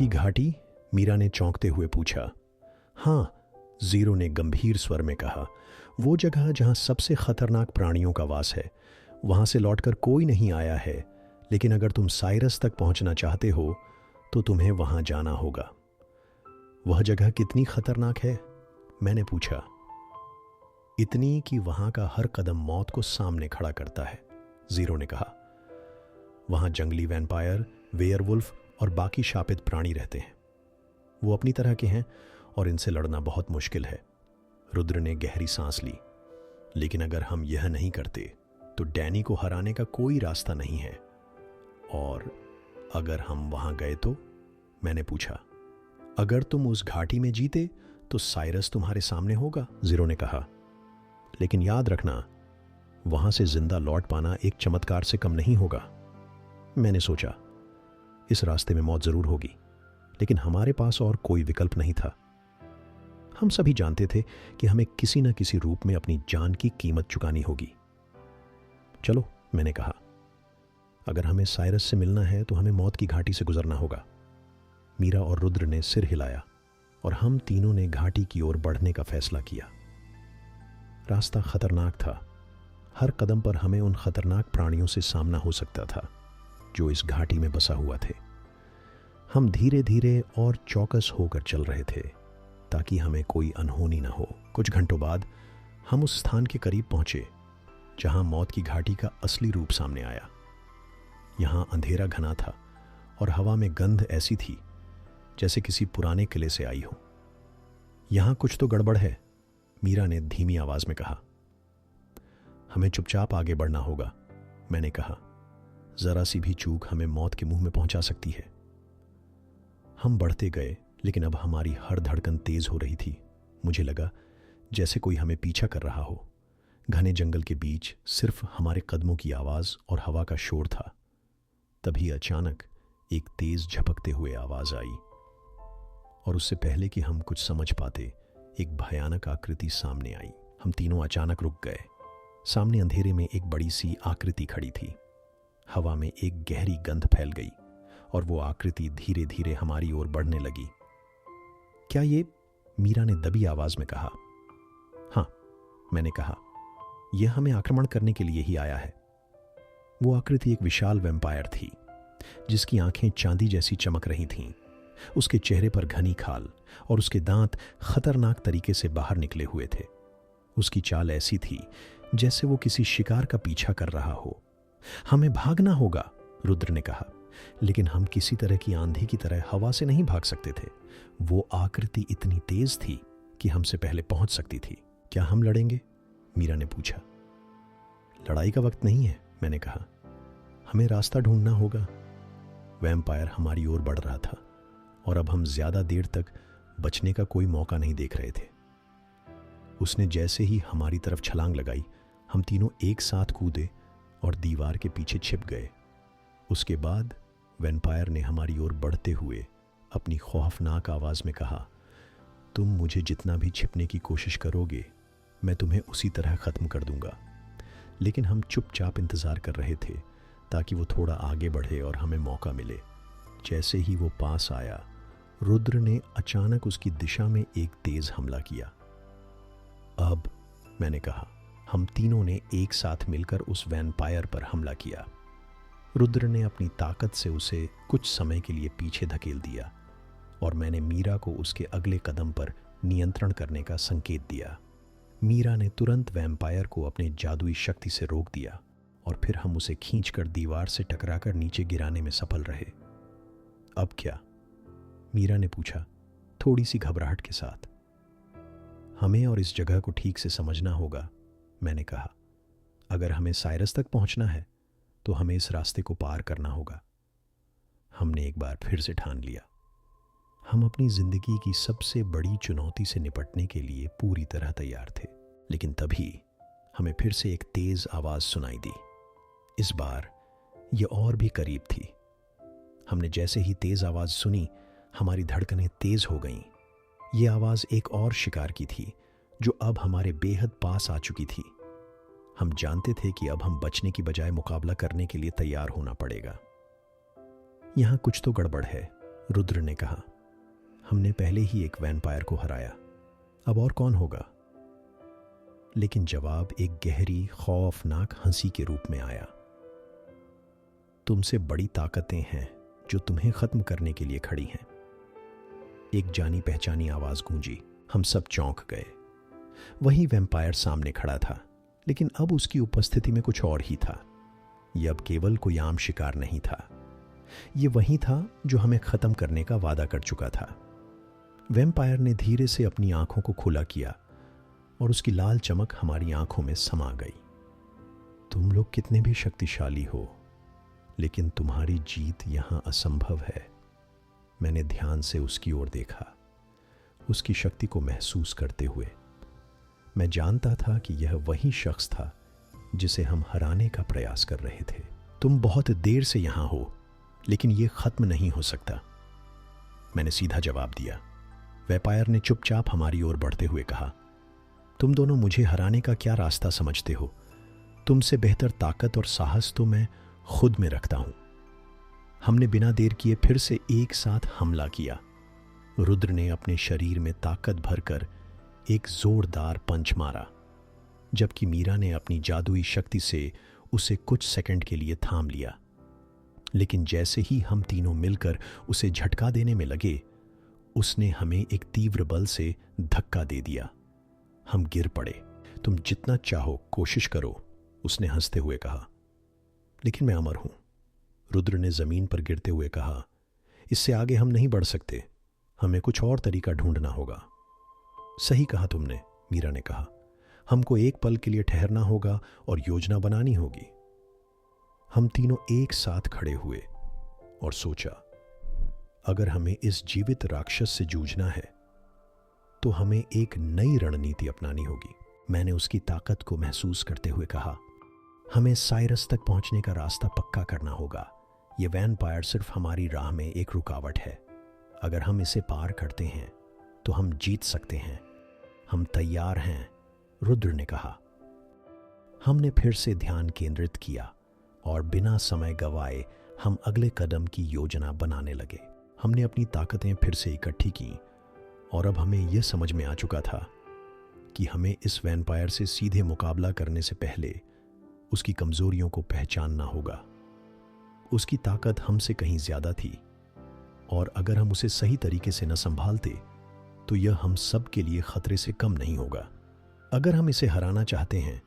की घाटी? मीरा ने चौंकते हुए पूछा। हाँ, जीरो ने गंभीर स्वर में कहा। वो जगह जहां सबसे खतरनाक प्राणियों का वास है। वहां से लौटकर कोई नहीं आया है, लेकिन अगर तुम साइरस तक पहुंचना चाहते हो तो तुम्हें वहां जाना होगा। वह जगह कितनी खतरनाक है? मैंने पूछा। इतनी कि वहां का हर कदम मौत को सामने खड़ा करता है, जीरो ने कहा। वहां जंगली वैम्पायर, वेयरवुल्फ और बाकी शापित प्राणी रहते हैं। वो अपनी तरह के हैं और इनसे लड़ना बहुत मुश्किल है। रुद्र ने गहरी सांस ली। लेकिन अगर हम यह नहीं करते तो डैनी को हराने का कोई रास्ता नहीं है। और अगर हम वहां गए तो? मैंने पूछा। अगर तुम उस घाटी में जीते तो साइरस तुम्हारे सामने होगा, जीरो ने कहा। लेकिन याद रखना, वहां से जिंदा लौट पाना एक चमत्कार से कम नहीं होगा। मैंने सोचा, इस रास्ते में मौत जरूर होगी, लेकिन हमारे पास और कोई विकल्प नहीं था। हम सभी जानते थे कि हमें किसी न किसी रूप में अपनी जान की कीमत चुकानी होगी। चलो, मैंने कहा, अगर हमें साइरस से मिलना है तो हमें मौत की घाटी से गुजरना होगा। मीरा और रुद्र ने सिर हिलाया और हम तीनों ने घाटी की ओर बढ़ने का फैसला किया। रास्ता खतरनाक था। हर कदम पर हमें उन खतरनाक प्राणियों से सामना हो सकता था जो इस घाटी में बसा हुआ थे। हम धीरे धीरे और चौकस होकर चल रहे थे ताकि हमें कोई अनहोनी न हो। कुछ घंटों बाद हम उस स्थान के करीब पहुंचे जहां मौत की घाटी का असली रूप सामने आया। यहां अंधेरा घना था और हवा में गंध ऐसी थी जैसे किसी पुराने किले से आई हो। यहां कुछ तो गड़बड़ है, मीरा ने धीमी आवाज में कहा। हमें चुपचाप आगे बढ़ना होगा, मैंने कहा। जरा सी भी चूक हमें मौत के मुंह में पहुंचा सकती है। हम बढ़ते गए, लेकिन अब हमारी हर धड़कन तेज हो रही थी। मुझे लगा जैसे कोई हमें पीछा कर रहा हो। घने जंगल के बीच सिर्फ हमारे कदमों की आवाज और हवा का शोर था। तभी अचानक एक तेज झपकते हुए आवाज आई, और उससे पहले कि हम कुछ समझ पाते, एक भयानक आकृति सामने आई। हम तीनों अचानक रुक गए। सामने अंधेरे में एक बड़ी सी आकृति खड़ी थी। हवा में एक गहरी गंध फैल गई और वो आकृति धीरे धीरे हमारी ओर बढ़ने लगी। क्या ये? मीरा ने दबी आवाज में कहा। हाँ, मैंने कहा, यह हमें आक्रमण करने के लिए ही आया है। वो आकृति एक विशाल वैम्पायर थी जिसकी आंखें चांदी जैसी चमक रही थीं। उसके चेहरे पर घनी खाल और उसके दांत खतरनाक तरीके से बाहर निकले हुए थे। उसकी चाल ऐसी थी जैसे वो किसी शिकार का पीछा कर रहा हो। हमें भागना होगा, रुद्र ने कहा, लेकिन हम किसी तरह की आंधी की तरह हवा से नहीं भाग सकते थे। वो आकृति इतनी तेज थी कि हमसे पहले पहुंच सकती थी। क्या हम लड़ेंगे? मीरा ने पूछा। लड़ाई का वक्त नहीं है, मैंने कहा। हमें रास्ता ढूंढना होगा। वैम्पायर हमारी ओर बढ़ रहा था और अब हम ज्यादा देर तक बचने का कोई मौका नहीं देख रहे थे। उसने जैसे ही हमारी तरफ छलांग लगाई, हम तीनों एक साथ कूदे और दीवार के पीछे छिप गए। उसके बाद वैम्पायर ने हमारी ओर बढ़ते हुए अपनी खौफनाक आवाज में कहा, तुम मुझे जितना भी छिपने की कोशिश करोगे, मैं तुम्हें उसी तरह खत्म कर दूंगा। लेकिन हम चुपचाप इंतजार कर रहे थे ताकि वो थोड़ा आगे बढ़े और हमें मौका मिले। जैसे ही वो पास आया, रुद्र ने अचानक उसकी दिशा में एक तेज हमला किया। अब, मैंने कहा। हम तीनों ने एक साथ मिलकर उस वैम्पायर पर हमला किया। रुद्र ने अपनी ताकत से उसे कुछ समय के लिए पीछे धकेल दिया और मैंने मीरा को उसके अगले कदम पर नियंत्रण करने का संकेत दिया। मीरा ने तुरंत वैम्पायर को अपने जादुई शक्ति से रोक दिया और फिर हम उसे खींचकर दीवार से टकराकर नीचे गिराने में सफल रहे। अब क्या? मीरा ने पूछा, थोड़ी सी घबराहट के साथ। हमें और इस जगह को ठीक से समझना होगा, मैंने कहा। अगर हमें साइरस तक पहुंचना है तो हमें इस रास्ते को पार करना होगा। हमने एक बार फिर से ठान लिया। हम अपनी जिंदगी की सबसे बड़ी चुनौती से निपटने के लिए पूरी तरह तैयार थे। लेकिन तभी हमें फिर से एक तेज आवाज सुनाई दी। इस बार यह और भी करीब थी। हमने जैसे ही तेज आवाज सुनी, हमारी धड़कनें तेज हो गईं। यह आवाज एक और शिकार की थी जो अब हमारे बेहद पास आ चुकी थी। हम जानते थे कि अब हम बचने की बजाय मुकाबला करने के लिए तैयार होना पड़ेगा। यहां कुछ तो गड़बड़ है, रुद्र ने कहा। हमने पहले ही एक वैम्पायर को हराया, अब और कौन होगा? लेकिन जवाब एक गहरी खौफनाक हंसी के रूप में आया। तुमसे बड़ी ताकतें हैं जो तुम्हें खत्म करने के लिए खड़ी हैं। एक जानी पहचानी आवाज गूंजी। हम सब चौंक गए। वही वैम्पायर सामने खड़ा था, लेकिन अब उसकी उपस्थिति में कुछ और ही था। यह अब केवल कोई आम शिकार नहीं था। यह वही था जो हमें खत्म करने का वादा कर चुका था। वैम्पायर ने धीरे से अपनी आंखों को खुला किया और उसकी लाल चमक हमारी आंखों में समा गई। तुम लोग कितने भी शक्तिशाली हो, लेकिन तुम्हारी जीत यहां असंभव है। मैंने ध्यान से उसकी ओर देखा, उसकी शक्ति को महसूस करते हुए। मैं जानता था कि यह वही शख्स था जिसे हम हराने का प्रयास कर रहे थे। तुम बहुत देर से यहां हो, लेकिन यह खत्म नहीं हो सकता, मैंने सीधा जवाब दिया। वैम्पायर ने चुपचाप हमारी ओर बढ़ते हुए कहा, तुम दोनों मुझे हराने का क्या रास्ता समझते हो? तुमसे बेहतर ताकत और साहस तो मैं खुद में रखता हूं। हमने बिना देर किए फिर से एक साथ हमला किया। रुद्र ने अपने शरीर में ताकत भरकर एक जोरदार पंच मारा, जबकि मीरा ने अपनी जादुई शक्ति से उसे कुछ सेकंड के लिए थाम लिया। लेकिन जैसे ही हम तीनों मिलकर उसे झटका देने में लगे, उसने हमें एक तीव्र बल से धक्का दे दिया। हम गिर पड़े। तुम जितना चाहो कोशिश करो, उसने हंसते हुए कहा। लेकिन मैं अमर हूं, रुद्र ने जमीन पर गिरते हुए कहा। इससे आगे हम नहीं बढ़ सकते, हमें कुछ और तरीका ढूंढना होगा। सही कहा तुमने, मीरा ने कहा। हमको एक पल के लिए ठहरना होगा और योजना बनानी होगी। हम तीनों एक साथ खड़े हुए और सोचा, अगर हमें इस जीवित राक्षस से जूझना है तो हमें एक नई रणनीति अपनानी होगी। मैंने उसकी ताकत को महसूस करते हुए कहा, हमें साइरस तक पहुंचने का रास्ता पक्का करना होगा। यह वैम्पायर सिर्फ हमारी राह में एक रुकावट है। अगर हम इसे पार करते हैं तो हम जीत सकते हैं। हम तैयार हैं, रुद्र ने कहा। हमने फिर से ध्यान केंद्रित किया और बिना समय गवाए हम अगले कदम की योजना बनाने लगे। हमने अपनी ताकतें फिर से इकट्ठी की और अब हमें यह समझ में आ चुका था कि हमें इस वैम्पायर से सीधे मुकाबला करने से पहले उसकी कमजोरियों को पहचानना होगा। उसकी ताकत हमसे कहीं ज्यादा थी और अगर हम उसे सही तरीके से न संभालते तो यह हम सब के लिए खतरे से कम नहीं होगा। अगर हम इसे हराना चाहते हैं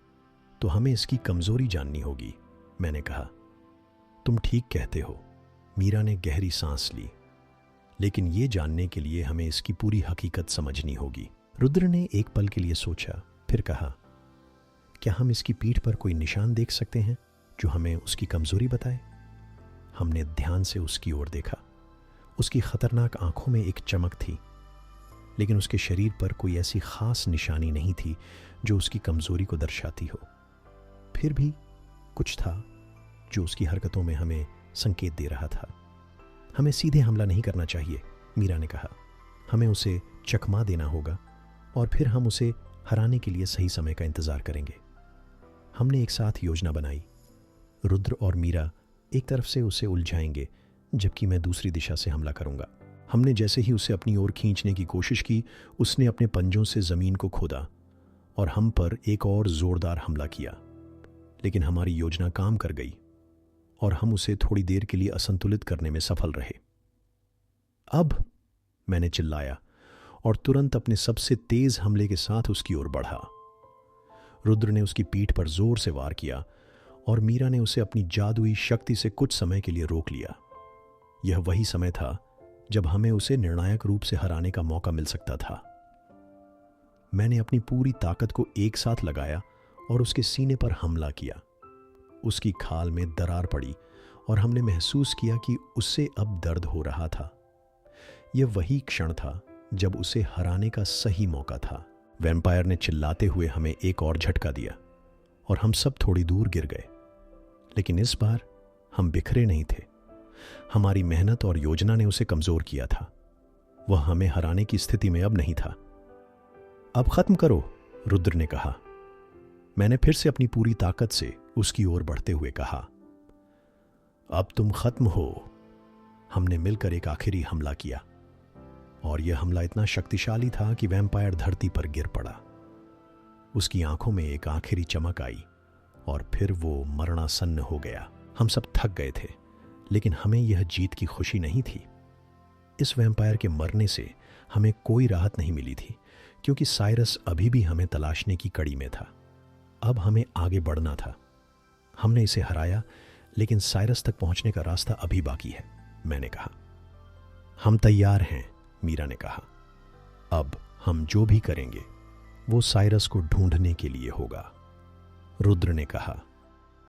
तो हमें इसकी कमजोरी जाननी होगी, मैंने कहा। तुम ठीक कहते हो, मीरा ने गहरी सांस ली। लेकिन यह जानने के लिए हमें इसकी पूरी हकीकत समझनी होगी। रुद्र ने एक पल के लिए सोचा, फिर कहा, क्या हम इसकी पीठ पर कोई निशान देख सकते हैं जो हमें उसकी कमजोरी बताए? हमने ध्यान से उसकी ओर देखा। उसकी खतरनाक आंखों में एक चमक थी, लेकिन उसके शरीर पर कोई ऐसी खास निशानी नहीं थी जो उसकी कमजोरी को दर्शाती हो। फिर भी कुछ था जो उसकी हरकतों में हमें संकेत दे रहा था। हमें सीधे हमला नहीं करना चाहिए, मीरा ने कहा। हमें उसे चकमा देना होगा और फिर हम उसे हराने के लिए सही समय का इंतजार करेंगे। हमने एक साथ योजना बनाई। रुद्र और मीरा एक तरफ से उसे उलझाएंगे, जबकि मैं दूसरी दिशा से हमला करूंगा। हमने जैसे ही उसे अपनी ओर खींचने की कोशिश की, उसने अपने पंजों से जमीन को खोदा और हम पर एक और जोरदार हमला किया। लेकिन हमारी योजना काम कर गई और हम उसे थोड़ी देर के लिए असंतुलित करने में सफल रहे। अब, मैंने चिल्लाया और तुरंत अपने सबसे तेज हमले के साथ उसकी ओर बढ़ा। रुद्र ने उसकी पीठ पर जोर से वार किया और मीरा ने उसे अपनी जादुई शक्ति से कुछ समय के लिए रोक लिया। यह वही समय था जब हमें उसे निर्णायक रूप से हराने का मौका मिल सकता था। मैंने अपनी पूरी ताकत को एक साथ लगाया और उसके सीने पर हमला किया। उसकी खाल में दरार पड़ी और हमने महसूस किया कि उससे अब दर्द हो रहा था। यह वही क्षण था जब उसे हराने का सही मौका था। वैम्पायर ने चिल्लाते हुए हमें एक और झटका दिया और हम सब थोड़ी दूर गिर गए। लेकिन इस बार हम बिखरे नहीं थे। हमारी मेहनत और योजना ने उसे कमजोर किया था। वह हमें हराने की स्थिति में अब नहीं था। अब खत्म करो, रुद्र ने कहा। मैंने फिर से अपनी पूरी ताकत से उसकी ओर बढ़ते हुए कहा, अब तुम खत्म हो। हमने मिलकर एक आखिरी हमला किया और यह हमला इतना शक्तिशाली था कि वैम्पायर धरती पर गिर पड़ा। उसकी आंखों में एक आखिरी चमक आई और फिर वो मरणासन्न हो गया। हम सब थक गए थे, लेकिन हमें यह जीत की खुशी नहीं थी। इस वैम्पायर के मरने से हमें कोई राहत नहीं मिली थी, क्योंकि साइरस अभी भी हमें तलाशने की कड़ी में था। अब हमें आगे बढ़ना था। हमने इसे हराया, लेकिन साइरस तक पहुंचने का रास्ता अभी बाकी है, मैंने कहा। हम तैयार हैं, मीरा ने कहा। अब हम जो भी करेंगे वो साइरस को ढूंढने के लिए होगा, रुद्र ने कहा।